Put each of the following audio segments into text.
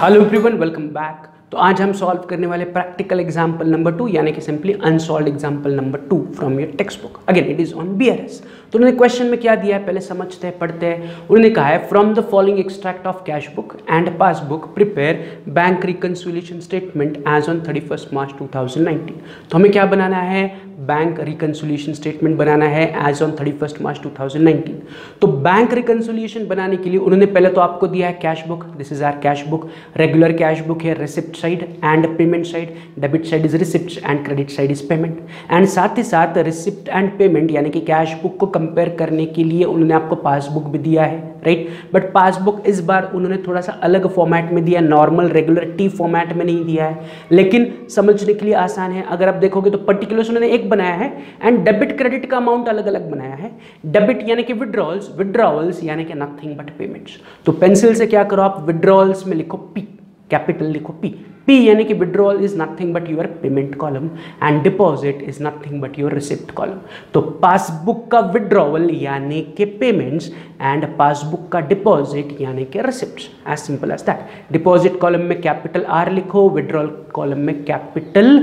Hello everyone, welcome back. तो आज हम सॉल्व करने वाले प्रैक्टिकल एग्जांपल नंबर 2 यानी कि simply unsolved example number 2 from your text book. Again it is on BRS. तो उन्होंने क्वेश्चन में क्या दिया है पहले समझते हैं, पढ़ते हैं। उन्होंने कहा है from the following extract of cash book and passbook prepare bank reconciliation statement as on 31 March 2019। तो हमें क्या बनाना है, बैंक रिकंसिलिएशन स्टेटमेंट बनाना है एज ऑन 31 मार्च 2019। तो बैंक रिकंसिलिएशन बनाने के लिए उन्होंने पहले तो आपको दिया है cash book. This is our cash book, regular cash book है, receipt side and payment side. Debit side is receipt and credit side is payment. And साथ ही साथ रिसिप्ट एंड पेमेंट यानी कि कैश बुक को कंपेयर करने के लिए उन्होंने आपको पासबुक भी दिया है, राइट। बट पासबुक इस बार उन्होंने थोड़ा सा अलग फॉर्मेट में दिया, नॉर्मल रेगुलर टी फॉर्मेट में नहीं दिया है, लेकिन समझने के लिए आसान है। अगर आप देखोगे तो पर्टिकुलर्स उन्होंने एक बनाया है एंड डेबिट क्रेडिट का अमाउंट अलग अलग बनाया है। डेबिट यानी कि विड्रॉल्स, विड्रॉवल्स यानी कि नथिंग बट पेमेंट्स। तो पेंसिल से क्या करो आप, विड्रॉल्स में लिखो पी, कैपिटल लिखो पी। P यानी कि withdrawal is nothing but your payment column and deposit is nothing but your receipt column। तो पासबुक का withdrawal यानी कि पेमेंट्स एंड पासबुक का डिपॉजिट यानी कि receipts, as simple as that. Deposit column में कैपिटल R लिखो, विड्रॉल कॉलम में कैपिटल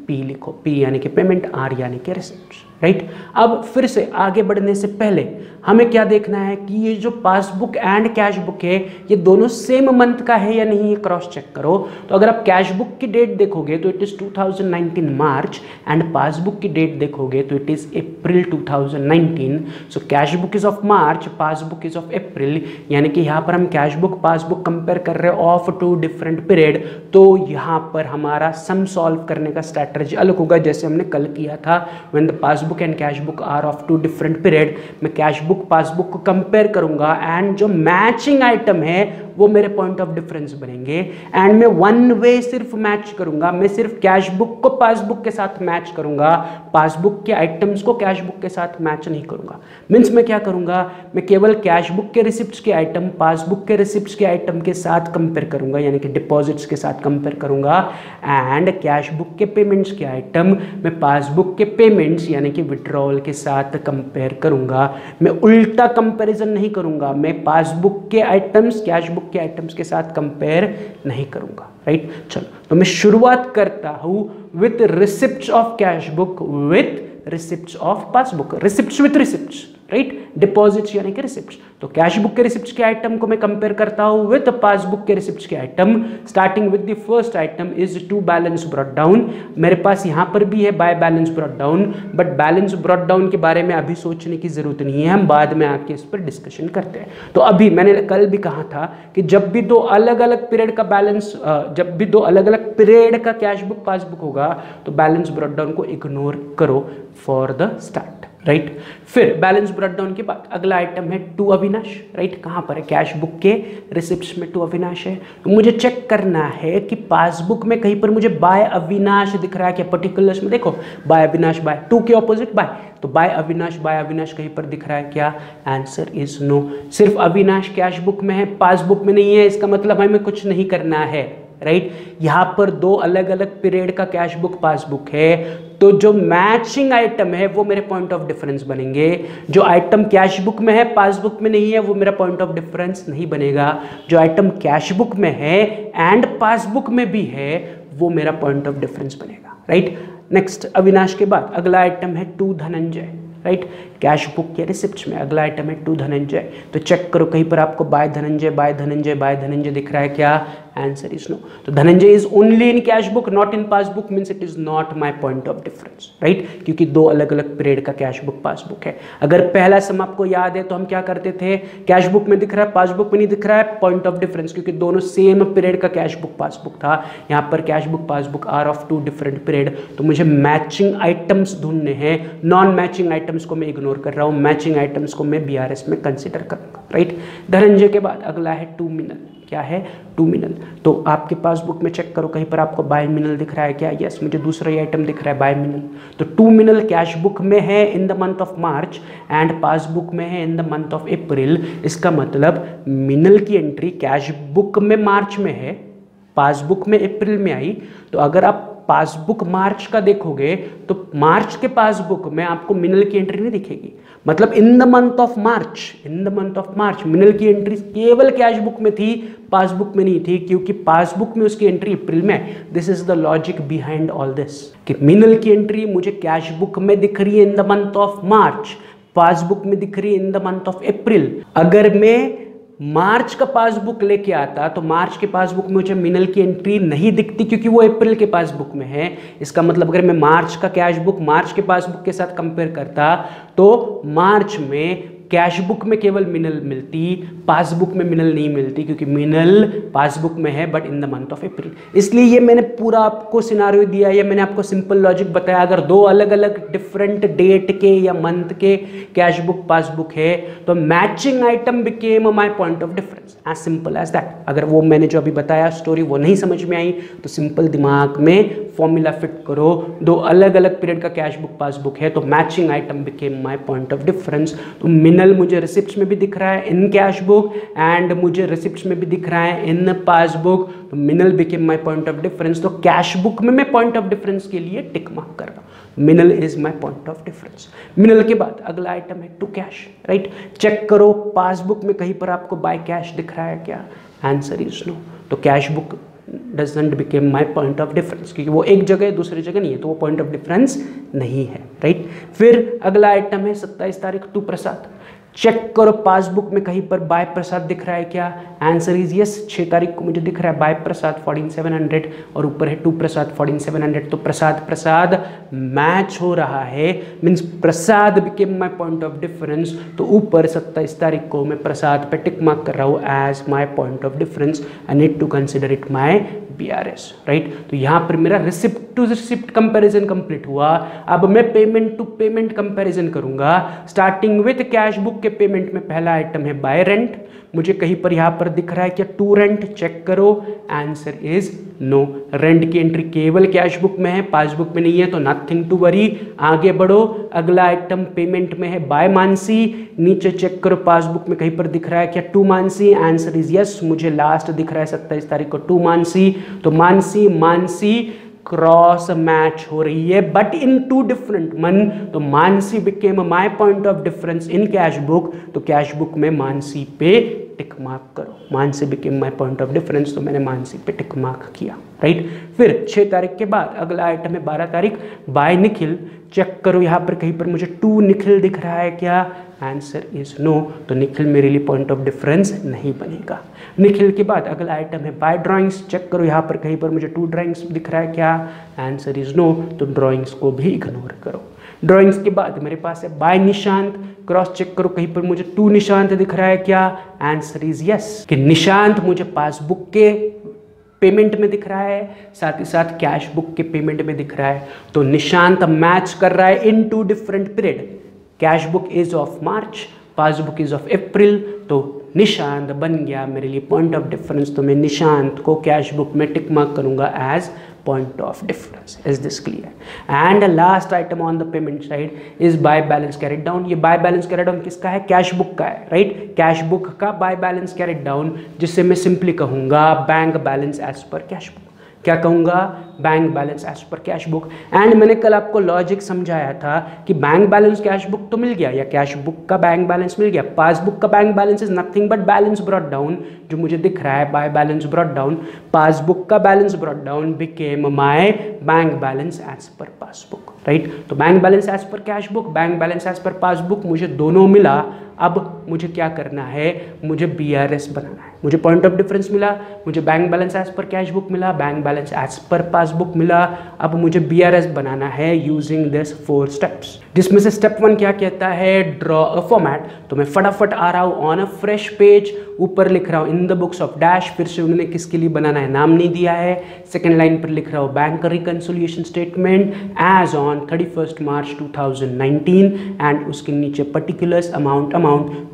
P लिखो। P यानी कि पेमेंट, R यानी कि रिसिप्ट्स, राइट। अब फिर से आगे बढ़ने से पहले हमें क्या देखना है कि ये जो पासबुक एंड कैश बुक है ये दोनों सेम मंथ का है या नहीं, ये क्रॉस चेक करो। तो अगर आप कैश बुक की डेट देखोगे तो it is 2019 March and passbook की डेट देखोगे तो it is April 2019। So cash book is of March, passbook is of अप्रैल, यानी कि यहाँ पर हम कैश बुक पासबुक कंपेयर कर रहे हैं ऑफ टू डिफरेंट पीरियड। तो यहाँ पर हमारा सम सॉल्व करने का स्ट्रैटेजी अलग होगा, जैसे हमने कल किया था। When the passbook and cash book are of two different period, मैं कैश बुक पासबुक को कंपेयर करूंगा एंड जो मैचिंग आइटम है वो मेरे पॉइंट ऑफ डिफरेंस बनेंगे। एंड मैं वन वे सिर्फ मैच करूंगा, मैं सिर्फ कैश बुक को पासबुक के साथ मैच करूंगा, पासबुक के आइटम्स को कैश बुक के साथ मैच नहीं करूंगा। मीन्स मैं क्या करूंगा, मैं केवल कैश बुक के रिसिप्ट्स के आइटम पासबुक के रिसिप्ट्स के आइटम के साथ कंपेयर करूंगा, यानी कि डिपॉजिट्स के साथ कंपेयर करूंगा। एंड कैश बुक के पेमेंट्स के आइटम मैं पासबुक के पेमेंट्स यानी कि विड्रॉल के साथ कंपेयर करूंगा। मैं उल्टा कंपैरिजन नहीं करूंगा, मैं पासबुक के आइटम्स कैश बुक के आइटम्स के साथ कंपेयर नहीं करूंगा, राइट। चलो तो मैं शुरुआत करता हूं with receipts of cash book with receipts of passbook, receipts with receipts, right. Deposits यानी कि रिसिप्ट्स। तो कैश बुक के रिसिप्ट्स के आइटम को मैं कंपेयर करता हूं विद पासबुक के रिसिप्ट्स के item. Starting with the first item is to balance brought down. मेरे पास यहां पर भी है by balance brought down, but balance brought down के बारे में अभी सोचने की जरूरत नहीं है, हम बाद में आके इस पर डिस्कशन करते हैं। तो अभी मैंने कल भी कहा था कि जब भी दो अलग अलग पीरियड का बैलेंस, जब भी दो अलग अलग पीरियड का कैश बुक पासबुक होगा तो बैलेंस ब्रॉट डाउन को इग्नोर करो फॉर द स्टार्ट, राइट। फिर बैलेंस ब्रॉट डाउन के बाद अगला आइटम है टू अविनाश, राइट। कहां पर है, कैश बुक के रिसिप्ट्स में टू अविनाश है। तो मुझे चेक करना है कि पासबुक में कहीं पर मुझे बाय अविनाश दिख रहा है क्या, पर्टिकुलर्स में देखो बाय अविनाश, बाय टू के ऑपोजिट बाय, तो बाय अविनाश कहीं पर दिख रहा है क्या, आंसर इज नो। सिर्फ अविनाश कैश बुक में है, पासबुक में नहीं है, इसका मतलब हमें कुछ नहीं करना है, राइट। यहां पर दो अलग अलग पीरियड का कैश बुक पासबुक है, तो जो मैचिंग आइटम है वो मेरे पॉइंट ऑफ डिफरेंस बनेंगे। जो आइटम कैश बुक में है पासबुक में नहीं है वो मेरा पॉइंट ऑफ डिफरेंस नहीं बनेगा। जो आइटम कैश बुक में है एंड पासबुक में भी है वो मेरा पॉइंट ऑफ डिफरेंस बनेगा, राइट। नेक्स्ट अविनाश के बाद अगला आइटम है to Dhananjay, right. Cash book के रिसिप्ट्स में अगला आइटम है टू धनंजय। तो चेक करो कहीं पर आपको by Dhananjay by Dhananjay by Dhananjay दिख रहा है क्या, आंसर इज नो। तो Dhananjay is only in cash book not in passbook, means it is not my point of difference, right, क्योंकि दो अलग अलग पीरियड का कैश बुक पासबुक है। अगर पहला सम आपको याद है तो हम क्या करते थे, कैश बुक में दिख रहा है पासबुक में नहीं दिख रहा है, पॉइंट ऑफ डिफरेंस, क्योंकि दोनों सेम पीरियड का कैश बुक पासबुक था। यहाँ पर cash book passbook are of two different period, तो मुझे मैचिंग आइटम्स ढूंढने हैं। नॉन मैचिंग आइटम्स को मैं इग्नोर कर रहा हूँ, मैचिंग आइटम्स को मैं बीआरएस में कंसिडर करूंगा, राइट। धनंजय के बाद अगला है टू मिनल। क्या है, टू मिनल। तो आपके पासबुक में चेक करो कहीं पर आपको बाय मिनल दिख रहा है क्या, यस, मुझे दूसरा ही आइटम दिख रहा है बाय मिनल। तो टू मिनल कैश बुक में है इन the month of March and passbook में है इन द मंथ ऑफ अप्रैल। इसका मतलब मिनल की एंट्री कैश बुक में मार्च में है, पासबुक में अप्रैल में आई। तो अगर आप पासबुक मार्च का देखोगे तो मार्च के पासबुक में आपको मिनल की एंट्री नहीं दिखेगी। मतलब इन द मंथ ऑफ मार्च मिनल की एंट्री केवल कैश बुक में थी, पासबुक में नहीं थी, क्योंकि पासबुक में उसकी एंट्री अप्रैल में। This is the logic behind all this कि मिनल की एंट्री मुझे कैश बुक में दिख रही है इन the month of March, passbook में दिख रही है इन द मंथ ऑफ अप्रैल। अगर मैं मार्च का पासबुक लेके आता तो मार्च के पासबुक में मुझे मिनल की एंट्री नहीं दिखती, क्योंकि वो अप्रैल के पासबुक में है। इसका मतलब अगर मैं मार्च का कैश बुक मार्च के पासबुक के साथ कंपेयर करता तो मार्च में कैश बुक में केवल मिनल मिलती, पासबुक में मिनल नहीं मिलती, क्योंकि मिनल पासबुक में है but in the month of April. इसलिए ये मैंने पूरा आपको सिनारियो दिया, या मैंने आपको सिंपल लॉजिक बताया। अगर दो अलग अलग डिफरेंट डेट के या मंथ के कैश बुक पासबुक है तो matching item became my point of difference, as simple as that. अगर वो मैंने जो अभी बताया स्टोरी वो नहीं समझ में आई तो सिंपल दिमाग में फॉर्मूला फिट करो, दो अलग अलग पीरियड का कैश बुक पासबुक है तो matching item became my point of difference. तो मिनल मुझे रिसिप्ट्स में भी दिख रहा है इन कैश बुक एंड मुझे रिसिप्ट्स में भी दिख रहा है इन पासबुक, तो मिनल became my point of difference. तो कैश बुक में मैं पॉइंट ऑफ डिफरेंस के लिए टिक मार्क कर रहा हूं, मिनल is my point of difference. मिनल के बाद अगला आइटम है टू कैश, राइट। चेक करो पासबुक में कहीं पर आपको बाय कैश दिख रहा है क्या? Answer is no. तो cash book doesn't became my point of difference, क्योंकि वो एक जगह दूसरी जगह नहीं है तो वो पॉइंट ऑफ डिफरेंस नहीं है, राइट। फिर अगला आइटम है 27 तारीख टू प्रसाद। चेक करो पासबुक में कहीं पर बाय प्रसाद दिख रहा है क्या? Answer is yes. 6 तारीख को मुझे दिख रहा है बाय प्रसाद 14700 और ऊपर है टू प्रसाद 14700, तो प्रसाद प्रसाद मैच हो रहा है, means Prasad became my point of difference. तो ऊपर 27 तारीख को मैं प्रसाद पे टिक मार्क कर रहा हूँ as my point of difference. I need to consider it my BRS, right. तो यहाँ पर मेरा receipt to receipt comparison complete हुआ। अब मैं पेमेंट टू पेमेंट कंपैरिजन करूंगा, स्टार्टिंग विद कैश बुक के पेमेंट में पहला आइटम है बाय रेंट। मुझे कहीं पर यहाँ पर दिख रहा है क्या टू रेंट? चेक करो, आंसर इज नो। रेंट की एंट्री केवल कैश बुक में है, पासबुक में नहीं है, तो नथिंग टू वरी। आगे बढ़ो, अगला आइटम पेमेंट में है बाय मानसी। नीचे चेक करो पासबुक में कहीं पर दिख रहा है क्या to Mansi? Answer is yes. मुझे लास्ट दिख रहा है 27 तारीख को टू मानसी, तो मानसी मानसी क्रॉस मैच हो रही है but in two different month. तो Mansi became my point of difference in cash book, तो कैश बुक में मानसी पे टिक मार्क करो। Mansi became my point of difference, तो मैंने मानसी पे टिक मार्क किया, राइट। फिर 6 तारीख के बाद अगला आइटम है 12 तारीख बाय निखिल। चेक करो यहाँ पर कहीं पर मुझे टू निखिल दिख रहा है क्या? Answer is no. तो निखिल मेरे लिए पॉइंट ऑफ डिफरेंस नहीं बनेगा। निखिल के बाद अगला आइटम है बाय ड्राइंग्स। चेक करो यहाँ पर कहीं पर मुझे टू ड्राइंग्स दिख रहा है क्या? Answer is no. तो ड्राइंग्स को भी इग्नोर करो। ड्राइंग्स के बाद मेरे पास है बाय निशांत। क्रॉस चेक करो कहीं पर मुझे टू निशांत दिख रहा है क्या? आंसर इज यस, कि निशांत मुझे पासबुक के पेमेंट में दिख रहा है, साथ ही साथ कैश बुक के पेमेंट में दिख रहा है। तो निशांत मैच कर रहा है in two different period. Cash book is of March, passbook is of April, तो निशांत बन गया मेरे लिए पॉइंट ऑफ डिफरेंस। तो मैं निशांत को कैश बुक में टिक मार्क करूंगा as point of difference. Is this clear? And the last item on the payment side is buy balance carried down. ये buy balance carried down किसका है? Cash book का है, राइट। कैश बुक का buy balance carried down, जिससे मैं simply कहूंगा bank balance as per cash book. क्या कहूँगा? Bank balance as per cash book. And मैंने कल आपको लॉजिक समझाया था कि बैंक बैलेंस कैश बुक तो मिल गया, या कैश बुक का बैंक बैलेंस मिल गया, पासबुक का bank balance is nothing but balance brought down, जो मुझे दिख रहा है by balance brought down. Passbook का balance brought down became my bank balance as per passbook, right. तो bank balance as per cash book, bank balance as per passbook, मुझे दोनों मिला। अब मुझे क्या करना है? मुझे BRS बनाना है। मुझे पॉइंट ऑफ डिफरेंस मिला, मुझे bank balance as per cash book मिला, bank balance as per passbook मिला। अब मुझे BRS बनाना है यूजिंग दिस 4 स्टेप्स, जिसमें से स्टेप 1 क्या कहता है? Draw a format. तो मैं फटाफट आ रहा हूँ ऑन अ फ्रेश पेज, ऊपर लिख रहा हूँ in the books of dash. फिर से उन्होंने किसके लिए बनाना है नाम नहीं दिया है। सेकेंड लाइन पर लिख रहा हूँ bank reconciliation statement as on 31 March 2019 and उसके नीचे पर्टिकुलर्स अमाउंट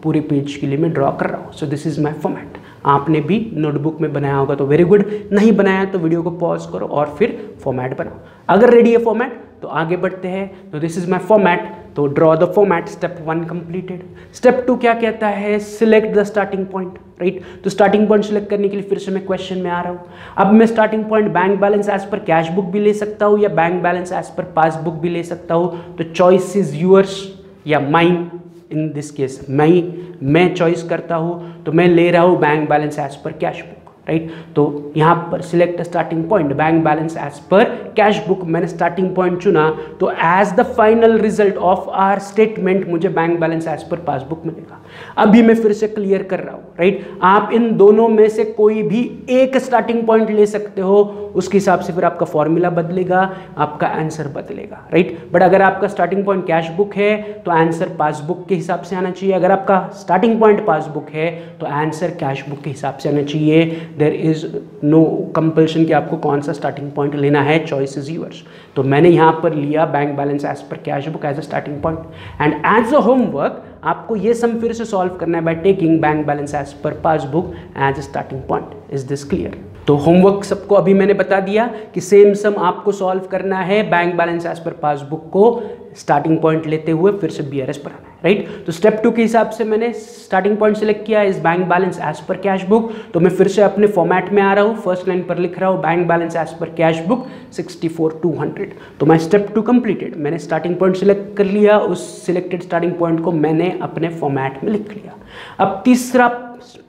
पूरे पेज के लिए मैं ड्रॉ कर रहा हूँ। So this is my format. आपने भी नोटबुक में बनाया होगा तो वेरी गुड, नहीं बनाया तो वीडियो को पॉज करो और फिर फॉर्मेट बनाओ। अगर रेडी है फॉर्मेट तो आगे बढ़ते हैं। तो दिस इज माई फॉर्मेट, तो draw the format. Step 1 completed. Step 2 क्या कहता है? Select the starting point, right. तो स्टार्टिंग पॉइंट सिलेक्ट करने के लिए फिर से मैं क्वेश्चन में आ रहा हूँ। अब मैं starting point bank balance as per cash book भी ले सकता हूँ या bank balance as per passbook भी ले सकता हूँ। तो चॉइस इज यूअर्स या माइन, इन दिस केस मैं चॉइस करता हूँ, तो मैं ले रहा हूँ bank balance as per cash book, right. तो यहाँ पर select starting point bank balance as per cash book, मैंने स्टार्टिंग पॉइंट चुना, तो as the final result of our statement मुझे bank balance as per passbook मिलेगा। अभी मैं फिर से क्लियर कर रहा हूँ, राइट। आप इन दोनों में से कोई भी एक स्टार्टिंग पॉइंट ले सकते हो, उसके हिसाब से फिर आपका फॉर्मूला बदलेगा, आपका आंसर बदलेगा, राइट। बट अगर आपका स्टार्टिंग पॉइंट कैश बुक है तो आंसर पासबुक के हिसाब से आना चाहिए, अगर आपका स्टार्टिंग पॉइंट पासबुक है तो आंसर कैश बुक के हिसाब से आना चाहिए। देयर इज नो कंपल्शन कि आपको कौन सा स्टार्टिंग पॉइंट लेना है, चॉइस इज यूअर्स। तो मैंने यहाँ पर लिया bank balance as per cash book as a starting point, and as a homework आपको ये सम फिर से सॉल्व करना है by taking bank balance as per passbook as a starting point. Is this clear? तो होमवर्क सबको अभी मैंने बता दिया कि सेम सम आपको सॉल्व करना है bank balance as per passbook को स्टार्टिंग पॉइंट लेते हुए फिर से बीआरएस बनाना है, राइट। तो स्टेप 2 के हिसाब से मैंने स्टार्टिंग पॉइंट सेलेक्ट किया इस bank balance as per cash book, तो मैं फिर से अपने फॉर्मेट में आ रहा हूँ, फर्स्ट लाइन पर लिख रहा हूँ bank balance as per cash book 64,200। तो मैं स्टेप 2 कंप्लीटेड, मैंने स्टार्टिंग पॉइंट सिलेक्ट कर लिया, उस सिलेक्टेड स्टार्टिंग पॉइंट को मैंने अपने फॉर्मेट में लिख लिया। अब तीसरा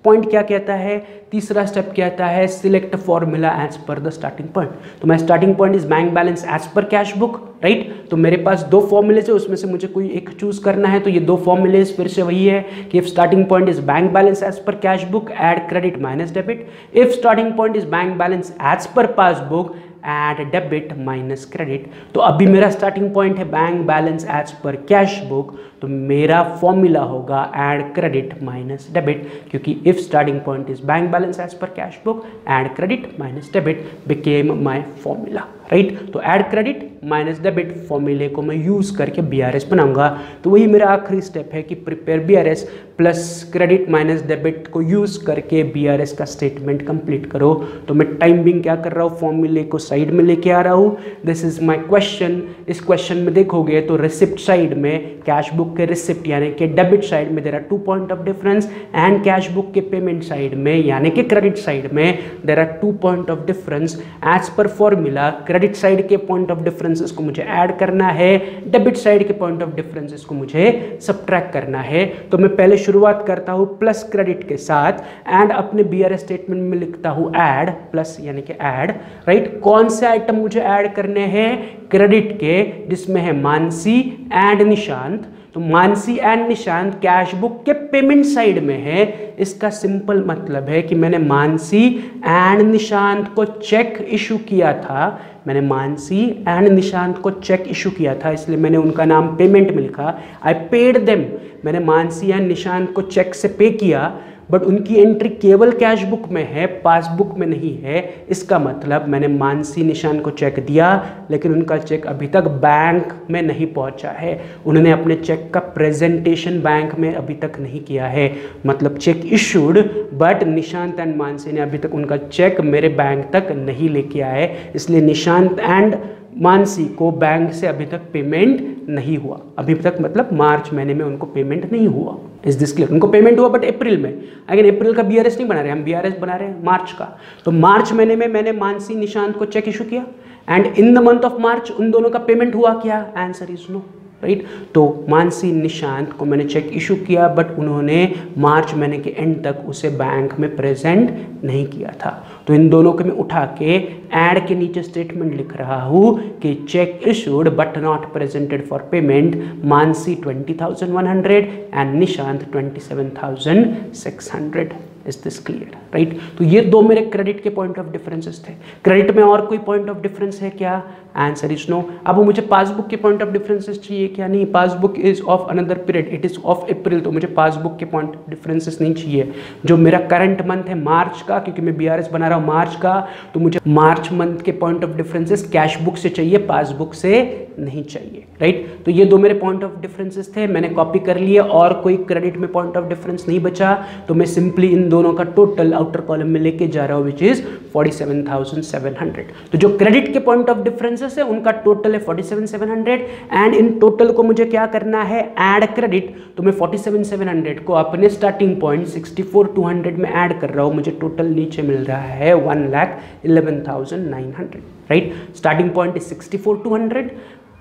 पॉइंट क्या कहता है, तीसरा स्टेप कहता है select formula as per the starting point. तो मैं starting point is bank balance as per cash book, right. तो मेरे पास दो फॉर्मूलेज है, उसमें से मुझे कोई एक चूज करना है, तो ये दो फॉर्मूलेज फिर से वही है कि if starting point is bank balance as per cash book add credit minus debit, if starting point is bank balance as per passbook add debit minus credit. तो अभी मेरा स्टार्टिंग पॉइंट है bank balance as per cash book, तो मेरा formula होगा add credit minus debit, क्योंकि if starting point is bank balance as per cash book add credit minus debit became my formula, right. तो add credit minus debit फॉर्मूले को मैं use करके BRS बनाऊंगा। तो वही मेरा आखिरी स्टेप है कि prepare BRS plus credit minus debit को यूज करके बीआरएस का स्टेटमेंट कंप्लीट करो। तो मैं टाइम बिंग क्या कर रहा हूँ, फॉर्मूले को साइड में लेके आ रहा हूँ। This is my question. इस क्वेश्चन में देखोगे तो रिसिप्ट साइड में कैश बुक के रिसिप्ट यानी कि डेबिट साइड में there are 2 point of difference, and cash book के पेमेंट साइड में यानी कि क्रेडिट साइड में there are 2 point of difference. As per formula credit side के पॉइंट ऑफ डिफरेंसेस को मुझे ऐड करना है, डेबिट साइड के पॉइंट ऑफ डिफरेंसेस को मुझे सब्ट्रैक्ट करना है। तो मैं पहले शुरुआत करता हूँ प्लस क्रेडिट के साथ, एंड अपने बीआरएस स्टेटमेंट में लिखता हूँ ऐड प्लस यानी कि ऐड, राइट। कौन से आइटम मुझे ऐड करने हैं, क्रेडिट के, जिसमें है मानसी एंड निशांत। तो Mansi and Nishant cash book के पेमेंट साइड में है। इसका सिंपल मतलब है कि मैंने मानसी एंड निशांत को चेक इशू किया था, मैंने मानसी एंड निशांत को चेक इशू किया था, इसलिए मैंने उनका नाम पेमेंट में लिखा। आई पेड देम, मैंने मानसी एंड निशांत को चेक से पे किया, बट उनकी एंट्री केवल कैश बुक में है, पासबुक में नहीं है। इसका मतलब मैंने मानसी निशान को चेक दिया, लेकिन उनका चेक अभी तक बैंक में नहीं पहुंचा है। उन्होंने अपने चेक का प्रेजेंटेशन बैंक में अभी तक नहीं किया है, मतलब check issued, but Nishant and Mansi ने अभी तक उनका चेक मेरे बैंक तक नहीं लेके आए, इसलिए निशांत एंड मानसी को बैंक से अभी तक पेमेंट नहीं हुआ। अभी तक मतलब मार्च महीने में उनको पेमेंट नहीं हुआ। Is this clear? उनको पेमेंट हुआ बट अप्रैल में। अगेन अप्रैल का बीआरएस नहीं बना रहे हम, बीआरएस बना रहे हैं मार्च का। तो मार्च महीने में मैंने मानसी निशांत को चेक इशू किया, and in the month of March उन दोनों का पेमेंट हुआ क्या? Answer is no, right. तो मानसी निशांत को मैंने चेक इशू किया, बट उन्होंने मार्च महीने के एंड तक उसे बैंक में प्रेजेंट नहीं किया था। तो इन दोनों को मैं उठा के ऐड के नीचे स्टेटमेंट लिख रहा हूँ कि cheque issued but not presented for payment, Mansi 20,100 and Nishant 27,600। Is this clear, right. तो ये दो मेरे क्रेडिट के पॉइंट ऑफ डिफरेंसेस थे। क्रेडिट में और कोई पॉइंट ऑफ डिफरेंस है क्या? Answer is no. अब मुझे पासबुक के पॉइंट ऑफ डिफरेंसेस चाहिए क्या? नहीं, passbook is of another period, it is of April, तो मुझे पासबुक के पॉइंट डिफरेंसेस नहीं चाहिए। जो मेरा करंट मंथ है मार्च का, क्योंकि मैं बीआरएस बना रहा हूँ मार्च का, तो मुझे मार्च मंथ के point of differences cash book से चाहिए, पासबुक से नहीं चाहिए, राइट। तो ये दो मेरे पॉइंट ऑफ डिफरेंसेस थे, मैंने कॉपी कर लिए, और कोई क्रेडिट में पॉइंट ऑफ डिफरेंस नहीं बचा, तो मैं सिंपली इन दोनों का टोटल आउटर कॉलम में लेके जा रहा हूँ, विच इज 47,700। तो जो क्रेडिट के पॉइंट ऑफ डिफरेंसेस है उनका टोटल है 47,700, एंड इन टोटल को मुझे क्या करना है? Add credit. तो मैं 47,700 को अपने स्टार्टिंग पॉइंट 64,200 में ऐड कर रहा हूँ, मुझे टोटल नीचे मिल रहा है 1,11,900, right. Starting point is 64,200,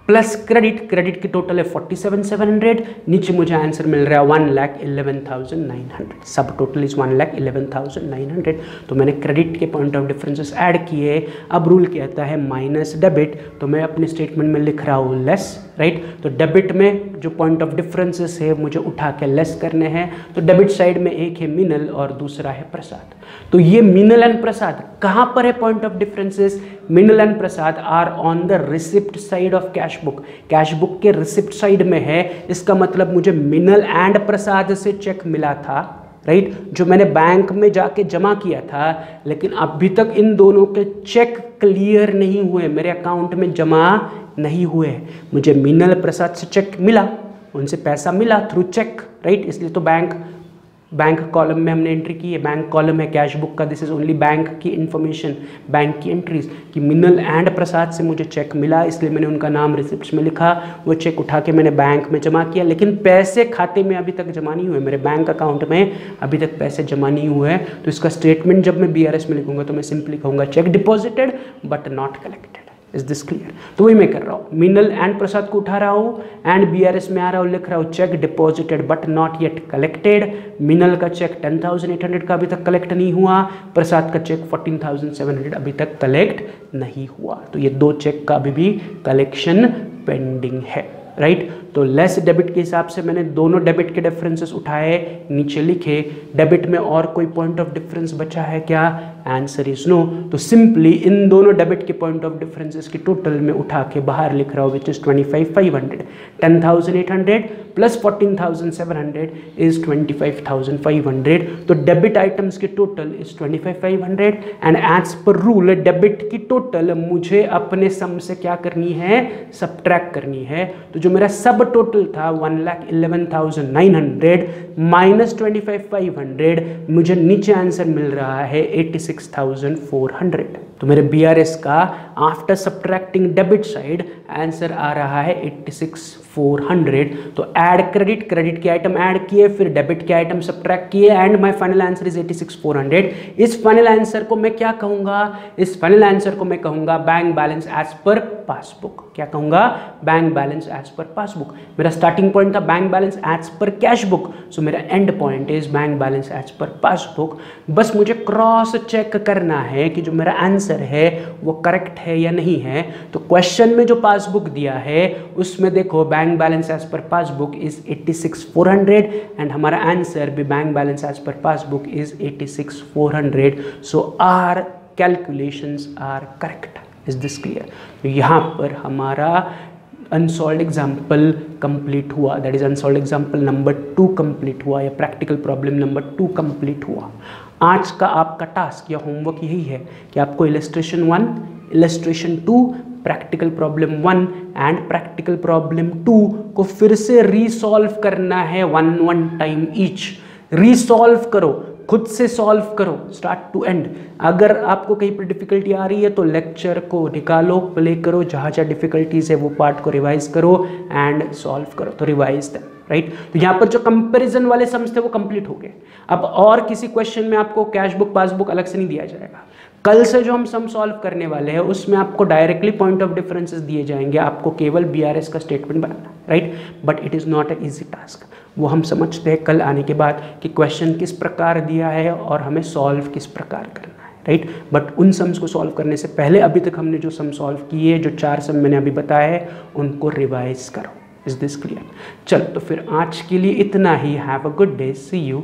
plus credit की टोटल है 47,700, नीचे मुझे आंसर मिल रहा है 1,11,900, सब टोटल इज 1,11,900। तो मैंने क्रेडिट के पॉइंट ऑफ डिफरेंसेस ऐड किए। अब रूल कहता है माइनस डेबिट, तो मैं अपने स्टेटमेंट में लिख रहा हूँ लेस, राइट। तो डेबिट में जो पॉइंट ऑफ डिफरेंसेस है मुझे उठा के लेस करने हैं। तो डेबिट साइड में एक है मीनल और दूसरा है प्रसाद। तो ये मीनल एंड प्रसाद कहाँ पर है point of differences? Meenal and Prasad are on the receipt side of cash book, cash book के रिसिप्ट साइड में है। इसका मतलब मुझे मीनल एंड प्रसाद से चेक मिला था, राइट, जो मैंने बैंक में जाके जमा किया था, लेकिन अभी तक इन दोनों के चेक क्लियर नहीं हुए, मेरे अकाउंट में जमा नहीं हुए। मुझे मीनल प्रसाद से चेक मिला, उनसे पैसा मिला थ्रू चेक, राइट, इसलिए तो बैंक कॉलम में हमने एंट्री की है। बैंक कॉलम है कैश बुक का, दिस इज ओनली बैंक की इंफॉर्मेशन, बैंक की एंट्रीज कि मिनल एंड प्रसाद से मुझे चेक मिला, इसलिए मैंने उनका नाम रिसिप्ट्स में लिखा। वो चेक उठा के मैंने बैंक में जमा किया, लेकिन पैसे खाते में अभी तक जमा नहीं हुए, मेरे बैंक अकाउंट में अभी तक पैसे जमा नहीं हुए। तो इसका स्टेटमेंट जब मैं BRS में लिखूंगा तो मैं सिंपली कहूँगा check deposited but not collected. Is this clear? तो वही मैं कर रहा हूँ, मीनल एंड प्रसाद को उठा रहा हूँ एंड BRS में आ रहा हूँ, लिख रहा हूँ check deposited but not yet collected. Meenal का चेक 10,800 का अभी तक कलेक्ट नहीं हुआ, प्रसाद का चेक 14,700 अभी तक कलेक्ट नहीं हुआ। तो ये दो चेक का अभी भी कलेक्शन पेंडिंग है, राइट। तो लेस डेबिट के हिसाब से मैंने दोनों डेबिट के डिफरेंसेस उठाए, नीचे लिखे। डेबिट में और कोई पॉइंट ऑफ डिफरेंस बचा है क्या? Answer is no. तो सिंपली इन दोनों डेबिट के पॉइंट ऑफ डिफरेंसेस की टोटल में उठा के बाहर लिख रहा हूँ, विच इज 25,500। 10,800 plus 14,700 is 25,500। तो डेबिट आइटम्स के total is 25,500 and as per rule debit की टोटल मुझे अपने सम से क्या करनी है? सब्ट्रैक्ट करनी है। तो जो मेरा सब टोटल था 1,11,900 माइनस 25,500, मुझे नीचे आंसर मिल रहा है 86,400। तो मेरे BRS का after subtracting debit side answer आ रहा है 86,400। तो ऐड क्रेडिट के आइटम ऐड किए, फिर डेबिट के आइटम सब्ट्रैक्ट किए and my final answer is 86,400। इस फाइनल आंसर को मैं क्या कहूँगा? इस फाइनल आंसर को मैं कहूँगा bank balance as per passbook. क्या कहूँगा? Bank balance as per passbook. मेरा स्टार्टिंग पॉइंट था bank balance as per cash book, so मेरा end point is bank balance as per passbook. बस मुझे क्रॉस चेक करना है कि जो मेरा आंसर है वो करेक्ट है या नहीं है। तो क्वेश्चन में जो पासबुक दिया है उसमें देखो bank balance as per passbook is 86,400 and हमारा आंसर भी bank balance as per passbook is 86,400। So our calculations are correct. Is this clear? तो यहाँ पर हमारा अनसॉल्व्ड एग्जाम्पल कंप्लीट हुआ, that is unsolved example number 2 complete हुआ या practical problem number 2 complete हुआ। आज का आपका टास्क या होमवर्क यही है कि आपको illustration 1, illustration 2, practical problem 1 and practical problem 2 को फिर से रीसॉल्व करना है 1 टाइम ईच। रीसॉल्व करो, खुद से सॉल्व करो स्टार्ट टू एंड। अगर आपको कहीं पर डिफिकल्टी आ रही है तो लेक्चर को निकालो, प्ले करो, जहाँ जहाँ डिफिकल्टीज है वो पार्ट को रिवाइज करो एंड सॉल्व करो। तो रिवाइज देम, राइट। तो यहाँ पर जो कंपैरिजन वाले सम्स थे वो कंप्लीट हो गए। अब और किसी क्वेश्चन में आपको कैश बुक पासबुक अलग से नहीं दिया जाएगा। कल से जो हम सम सॉल्व करने वाले हैं उसमें आपको डायरेक्टली पॉइंट ऑफ डिफरेंसेस दिए जाएंगे, आपको केवल BRS का statement banana, right. But it is not a easy task. वो हम समझते हैं कल आने के बाद कि क्वेश्चन किस प्रकार दिया है और हमें सॉल्व किस प्रकार करना है, राइट। बट उन सम्स को सॉल्व करने से पहले अभी तक हमने जो सम सॉल्व किए, जो 4 सम मैंने अभी बताया है, उनको रिवाइज करो। Is this clear? चलो तो फिर आज के लिए इतना ही। Have a good day, see you.